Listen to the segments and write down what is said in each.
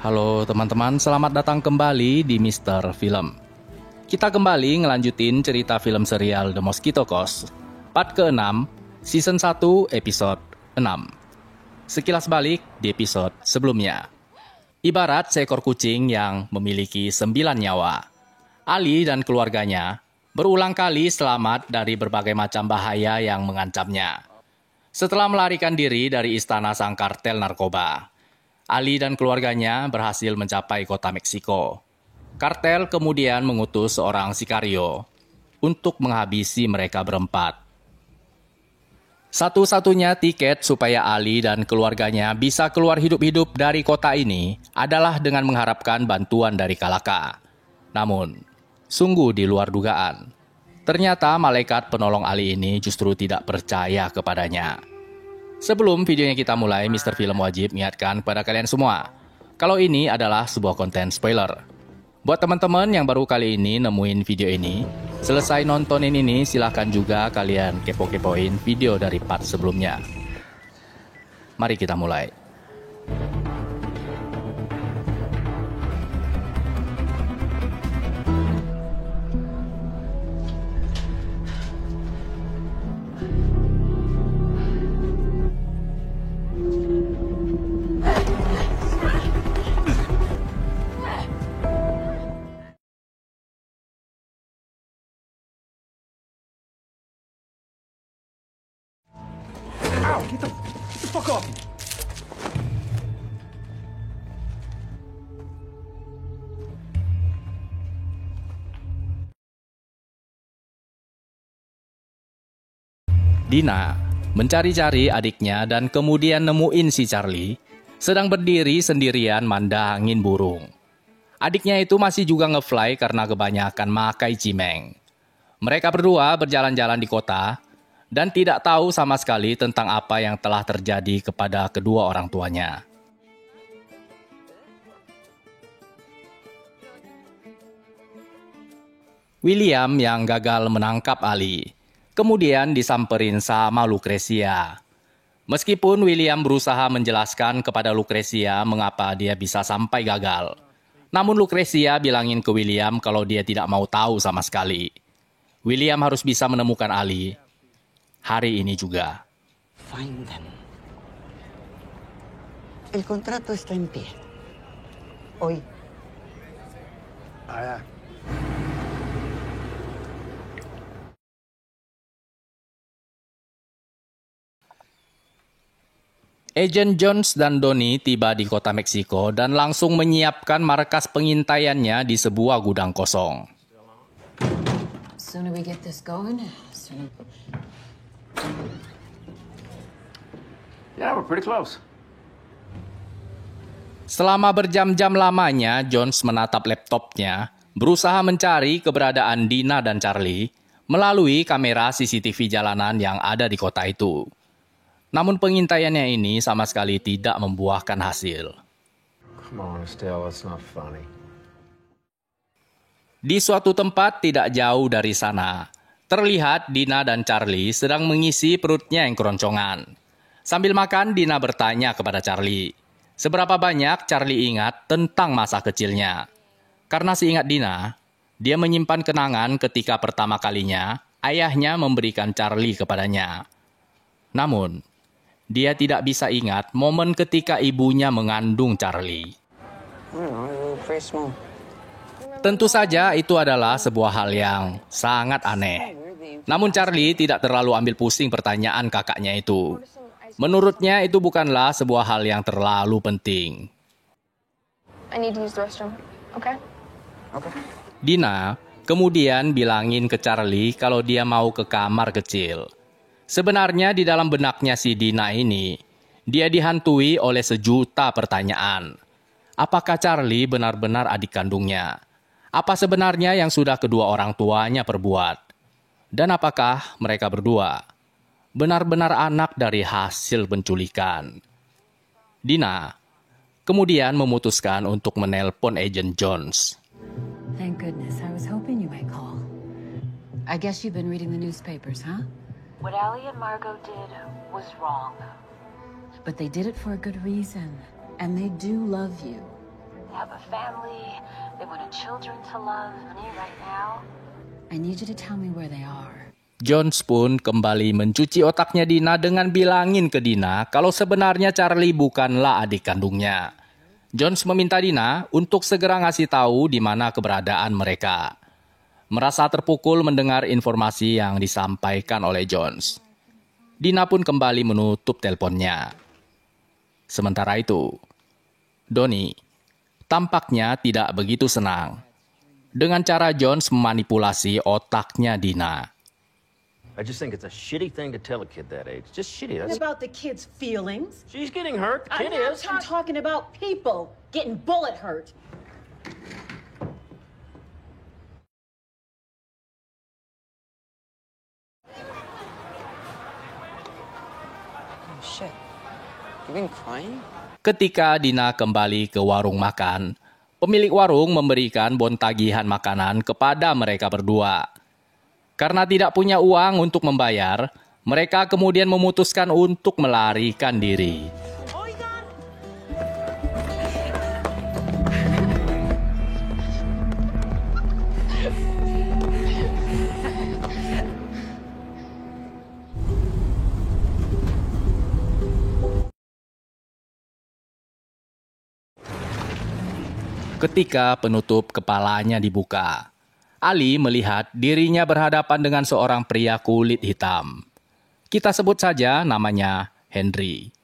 Halo teman-teman, selamat datang kembali di Mister Film. Kita kembali ngelanjutin cerita film serial The Mosquito Coast, part ke-6, season 1, episode 6. Sekilas balik di episode sebelumnya. Ibarat seekor kucing yang memiliki 9 nyawa. Ali dan keluarganya berulang kali selamat dari berbagai macam bahaya yang mengancamnya. Setelah melarikan diri dari istana sang kartel narkoba, Ali dan keluarganya berhasil mencapai kota Meksiko. Kartel kemudian mengutus seorang sikario untuk menghabisi mereka berempat. Satu-satunya tiket supaya Ali dan keluarganya bisa keluar hidup-hidup dari kota ini adalah dengan mengharapkan bantuan dari Kalaka. Namun, sungguh di luar dugaan. Ternyata malaikat penolong Ali ini justru tidak percaya kepadanya. Sebelum videonya kita mulai, Mister Film wajib mengingatkan kepada kalian semua, kalau ini adalah sebuah konten spoiler. Buat teman-teman yang baru kali ini nemuin video ini, selesai nontonin ini silahkan juga kalian kepo-kepoin video dari part sebelumnya. Mari kita mulai. Ow, get the fuck off me! Dina mencari-cari adiknya dan kemudian nemuin si Charlie sedang berdiri sendirian mandangin burung. Adiknya itu masih juga ngefly karena kebanyakan makai cimeng. Mereka berdua berjalan-jalan di kota dan tidak tahu sama sekali tentang apa yang telah terjadi kepada kedua orang tuanya. William yang gagal menangkap Ali, kemudian disamperin sama Lucrecia. Meskipun William berusaha menjelaskan kepada Lucrecia mengapa dia bisa sampai gagal, namun Lucrecia bilangin ke William kalau dia tidak mau tahu sama sekali. William harus bisa menemukan Ali hari ini juga. Find them. El contrato está en pie. Hoy. Agent Jones dan Donnie tiba di kota Meksiko dan langsung menyiapkan markas pengintaiannya di sebuah gudang kosong. Sooner we get this going, sooner... Yeah, we're pretty close. Selama berjam-jam lamanya, Jones menatap laptopnya, berusaha mencari keberadaan Dina dan Charlie melalui kamera CCTV jalanan yang ada di kota itu. Namun pengintaiannya ini sama sekali tidak membuahkan hasil. Come on, Estelle, that's not funny. Di suatu tempat tidak jauh dari sana, terlihat Dina dan Charlie sedang mengisi perutnya yang keroncongan. Sambil makan, Dina bertanya kepada Charlie, seberapa banyak Charlie ingat tentang masa kecilnya. Karena seingat Dina, dia menyimpan kenangan ketika pertama kalinya ayahnya memberikan Charlie kepadanya. Namun, dia tidak bisa ingat momen ketika ibunya mengandung Charlie. Very small. Tentu saja itu adalah sebuah hal yang sangat aneh. Namun Charlie tidak terlalu ambil pusing pertanyaan kakaknya itu. Menurutnya itu bukanlah sebuah hal yang terlalu penting. I need to use the restroom, okay? Okay. Dina kemudian bilangin ke Charlie kalau dia mau ke kamar kecil. Sebenarnya di dalam benaknya si Dina ini, dia dihantui oleh sejuta pertanyaan. Apakah Charlie benar-benar adik kandungnya? Apa sebenarnya yang sudah kedua orang tuanya perbuat? Dan apakah mereka berdua benar-benar anak dari hasil penculikan? Dina kemudian memutuskan untuk menelpon Agent Jones. Thank goodness. I was hoping you might call. I guess you've been reading the newspapers, huh? What Allie and Margot did was wrong. But they did it for a good reason. And they do love you. have a family. They wanted children to love. Me right now. I need you to tell me where they are. Jones pun kembali mencuci otaknya Dina dengan bilangin ke Dina kalau sebenarnya Charlie bukanlah adik kandungnya. Jones meminta Dina untuk segera ngasih tahu di mana keberadaan mereka. Merasa terpukul mendengar informasi yang disampaikan oleh Jones, Dina pun kembali menutup teleponnya. Sementara itu, Donnie tampaknya tidak begitu senang dengan cara Jones memanipulasi otaknya Dina. I just think it's a shitty thing to tell a kid that age. Just shitty. That's... About the kid's feelings. She's getting hurt. The kid is. I'm talking about people getting bullet hurt. Oh, shit. You been crying? Ketika Dina kembali ke warung makan, pemilik warung memberikan bon tagihan makanan kepada mereka berdua. Karena tidak punya uang untuk membayar, mereka kemudian memutuskan untuk melarikan diri. Ketika penutup kepalanya dibuka, Ali melihat dirinya berhadapan dengan seorang pria kulit hitam. Kita sebut saja namanya Henry.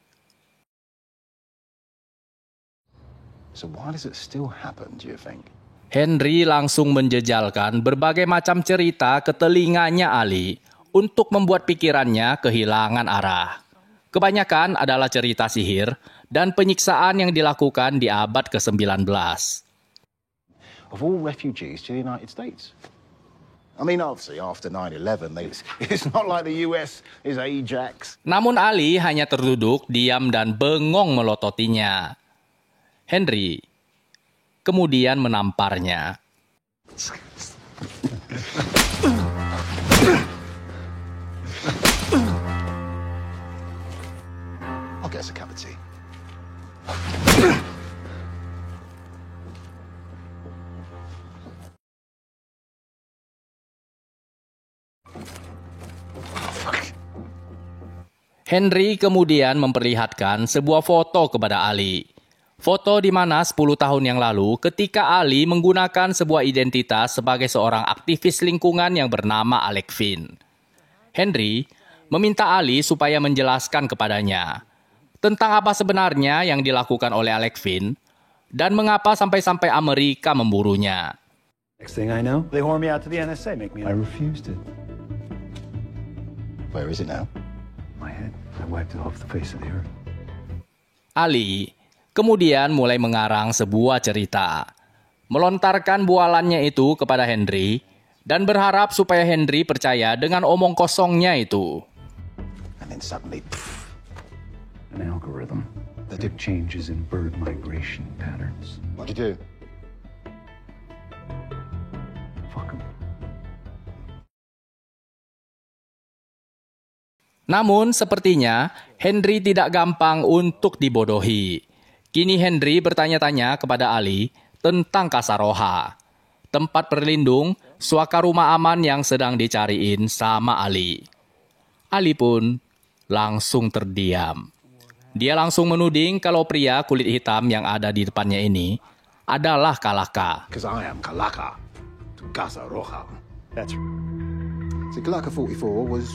So why does it still happen, do you think? Henry langsung menjejalkan berbagai macam cerita ke telinganya Ali untuk membuat pikirannya kehilangan arah. Kebanyakan adalah cerita sihir dan penyiksaan yang dilakukan di abad ke-19. Of all refugees to the United States. I mean, obviously, after 9/11, it's not like the US is Ajax. Namun Ali hanya terduduk, diam dan bengong melototinya. Henry kemudian menamparnya. I'll get us a cup of tea. Henry kemudian memperlihatkan sebuah foto kepada Ali. Foto di mana 10 tahun yang lalu ketika Ali menggunakan sebuah identitas sebagai seorang aktivis lingkungan yang bernama Alec Finn. Henry meminta Ali supaya menjelaskan kepadanya tentang apa sebenarnya yang dilakukan oleh Alec Finn dan mengapa sampai-sampai Amerika memburunya. Next thing I know, they whore me out to the NSA, make me... I refused it. Where is it now? My head. I wiped it off the face of the earth. Ali kemudian mulai mengarang sebuah cerita, melontarkan bualannya itu kepada Henry dan berharap supaya Henry percaya dengan omong kosongnya itu. And then suddenly, an algorithm that did changes in bird migration patterns. what'd you do? Fuck 'em. Namun sepertinya Henry tidak gampang untuk dibodohi. Kini Henry bertanya-tanya kepada Ali tentang Kasaroha, tempat berlindung, suaka rumah aman yang sedang dicariin sama Ali. Ali pun langsung terdiam. Dia langsung menuding kalau pria kulit hitam yang ada di depannya ini adalah Kalaka. Because I am Kalaka to Kasaroha. That's right. So Kalaka 44 was...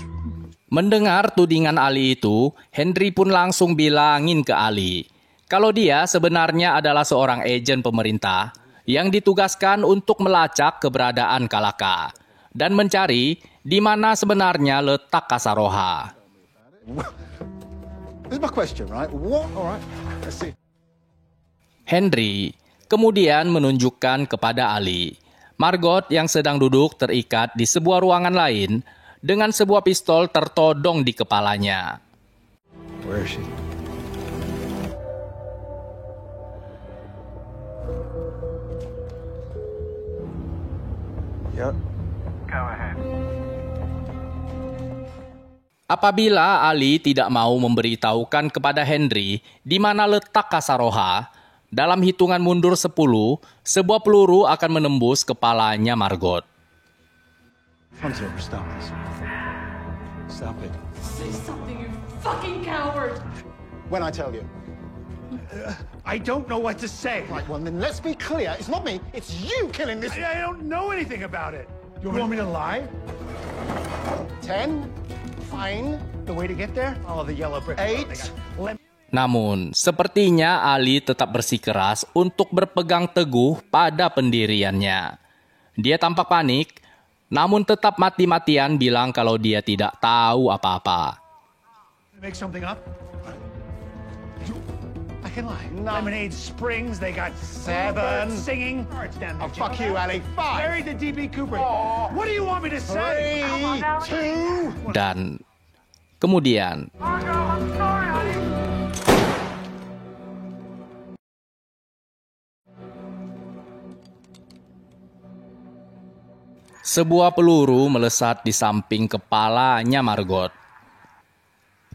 Mendengar tudingan Ali itu, Henry pun langsung bilangin ke Ali kalau dia sebenarnya adalah seorang agen pemerintah yang ditugaskan untuk melacak keberadaan Kalaka dan mencari di mana sebenarnya letak Kasaroha. This is my question, right? What? All right. Let's see. Henry kemudian menunjukkan kepada Ali Margot yang sedang duduk terikat di sebuah ruangan lain dengan sebuah pistol tertodong di kepalanya. Where is she? Yep. Go ahead. Apabila Ali tidak mau memberitahukan kepada Henry di mana letak Kasaroha, Dalam hitungan mundur 10, sebuah peluru akan menembus kepalanya Margot. Hunter, stop this. Stop it. Say something, you fucking coward! When I tell you. I don't know what to say. Right, well, then let's be clear. It's not me. It's you killing this. I don't know anything about it. You want me to lie? 10. Fine. The way to get there? Follow the yellow brick. 8. Namun, sepertinya Ali tetap bersikeras untuk berpegang teguh pada pendiriannya. Dia tampak panik, namun tetap mati-matian bilang kalau dia tidak tahu apa-apa. Make something up? I can lie. No. Lemonade Springs, they got 7. birds singing. Oh, fuck you, Ali. 5. Marry the DB Cooper. What do you want me to say? 3, 2. Dan kemudian, sebuah peluru melesat di samping kepalanya Margot.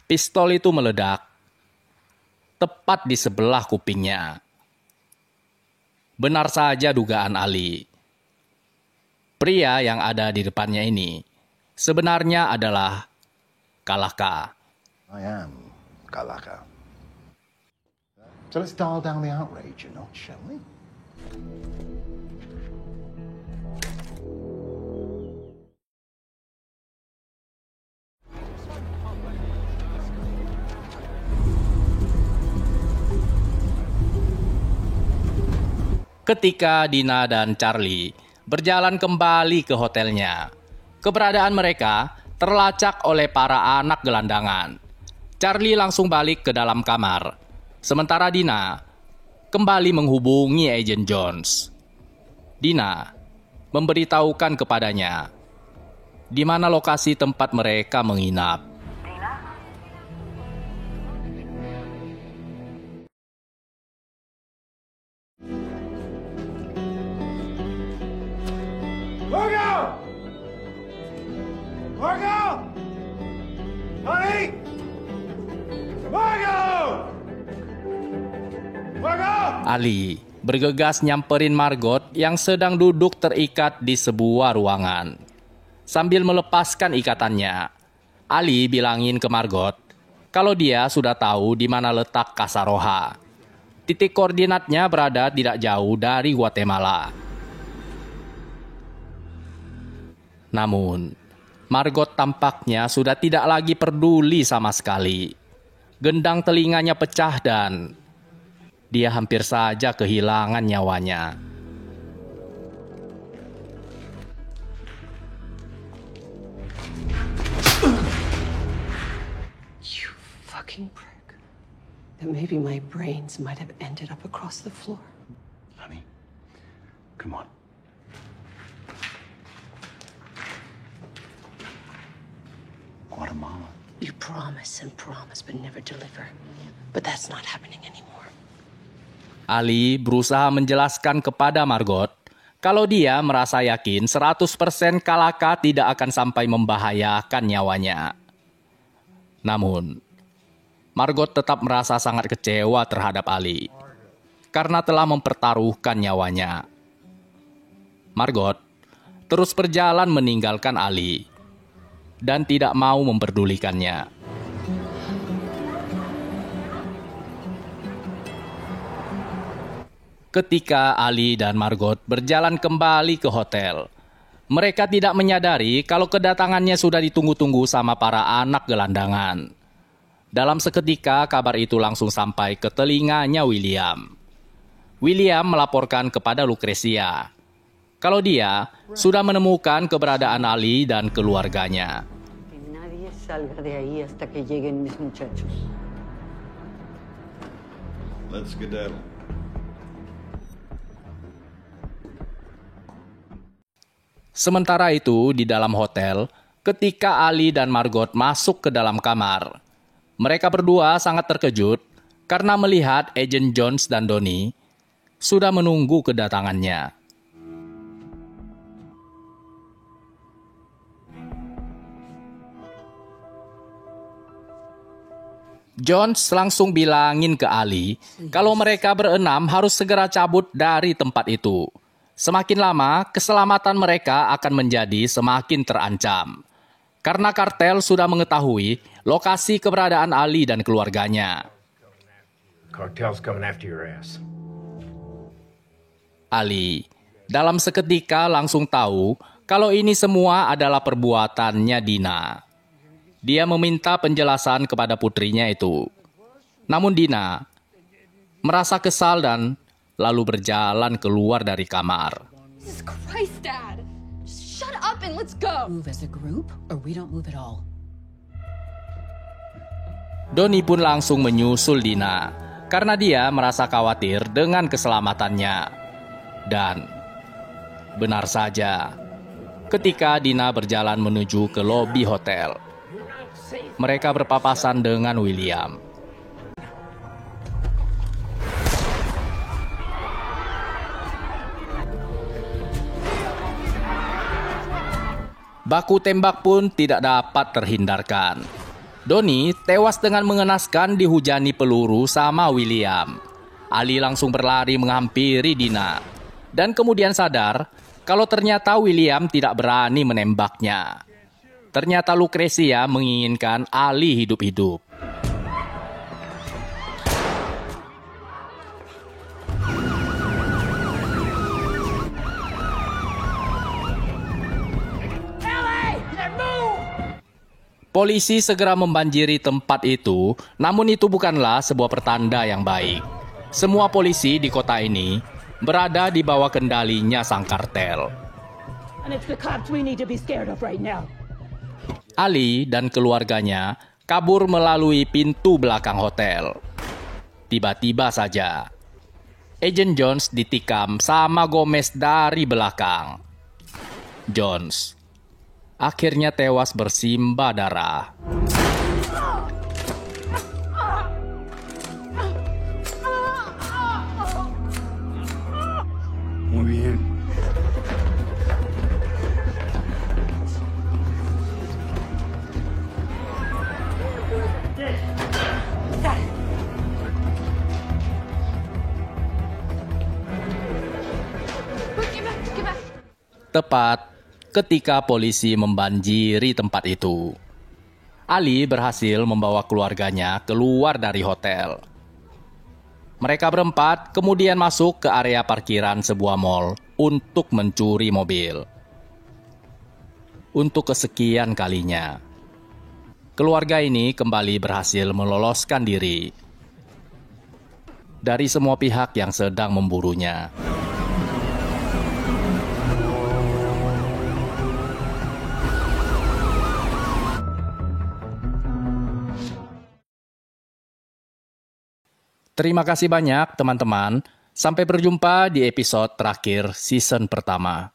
Pistol itu meledak tepat di sebelah kupingnya. Benar saja dugaan Ali. Pria yang ada di depannya ini sebenarnya adalah Kalaka. I am Kalaka. So let's dial down the outrage a notch, shall we? Ketika Dina dan Charlie berjalan kembali ke hotelnya, keberadaan mereka terlacak oleh para anak gelandangan. Charlie langsung balik ke dalam kamar, sementara Dina kembali menghubungi Agent Jones. Dina memberitahukan kepadanya di mana lokasi tempat mereka menginap. Margo! Margo! Honey! Margo! Margo! Ali bergegas nyamperin Margot yang sedang duduk terikat di sebuah ruangan. Sambil melepaskan ikatannya, Ali bilangin ke Margot kalau dia sudah tahu di mana letak Kasaroha. Titik koordinatnya berada tidak jauh dari Guatemala. Namun, Margot tampaknya sudah tidak lagi peduli sama sekali. Gendang telinganya pecah dan dia hampir saja kehilangan nyawanya. You fucking prick. That maybe my brains might have ended up across the floor. Honey, come on. Guatemala. You promise and promise but never deliver. But that's not happening anymore. Ali berusaha menjelaskan kepada Margot kalau dia merasa yakin 100% Kalaka tidak akan sampai membahayakan nyawanya. Namun, Margot tetap merasa sangat kecewa terhadap Ali karena telah mempertaruhkan nyawanya. Margot terus berjalan meninggalkan Ali dan tidak mau memperdulikannya. Ketika Ali dan Margot berjalan kembali ke hotel, mereka tidak menyadari kalau kedatangannya sudah ditunggu-tunggu sama para anak gelandangan. Dalam seketika, kabar itu langsung sampai ke telinganya William. William melaporkan kepada Lucrecia kalau dia sudah menemukan keberadaan Ali dan keluarganya. Nadie salga de ahí hasta que lleguen mis muchachos. Let's skedaddle. Sementara itu, di dalam hotel, ketika Ali dan Margot masuk ke dalam kamar, mereka berdua sangat terkejut karena melihat Agent Jones dan Donnie sudah menunggu kedatangannya. Jones langsung bilangin ke Ali kalau mereka berenam harus segera cabut dari tempat itu. Semakin lama, keselamatan mereka akan menjadi semakin terancam. Karena kartel sudah mengetahui lokasi keberadaan Ali dan keluarganya. Cartel's coming after your ass. Ali, dalam seketika langsung tahu kalau ini semua adalah perbuatannya Dina. Dia meminta penjelasan kepada putrinya itu. Namun Dina merasa kesal dan lalu berjalan keluar dari kamar. Jesus Christ, Dad! Just shut up and let's go! Move as a group, or we don't move at all. Donnie pun langsung menyusul Dina, karena dia merasa khawatir dengan keselamatannya. Dan benar saja, ketika Dina berjalan menuju ke lobi hotel, mereka berpapasan dengan William. Baku tembak pun tidak dapat terhindarkan. Donnie tewas dengan mengenaskan dihujani peluru sama William. Ali langsung berlari menghampiri Dina. Dan kemudian sadar kalau ternyata William tidak berani menembaknya. Ternyata Lucrecia menginginkan Ali hidup-hidup. Polisi segera membanjiri tempat itu, namun itu bukanlah sebuah pertanda yang baik. Semua polisi di kota ini berada di bawah kendalinya sang kartel. Ali dan keluarganya kabur melalui pintu belakang hotel. Tiba-tiba saja, Agent Jones ditikam sama Gomez dari belakang. Jones akhirnya tewas bersimbah darah. Muy bien. Tepat ketika polisi membanjiri tempat itu, Ali berhasil membawa keluarganya keluar dari hotel. Mereka berempat kemudian masuk ke area parkiran sebuah mall untuk mencuri mobil. Untuk kesekian kalinya, keluarga ini kembali berhasil meloloskan diri dari semua pihak yang sedang memburunya. Terima kasih banyak teman-teman. Sampai berjumpa di episode terakhir season pertama.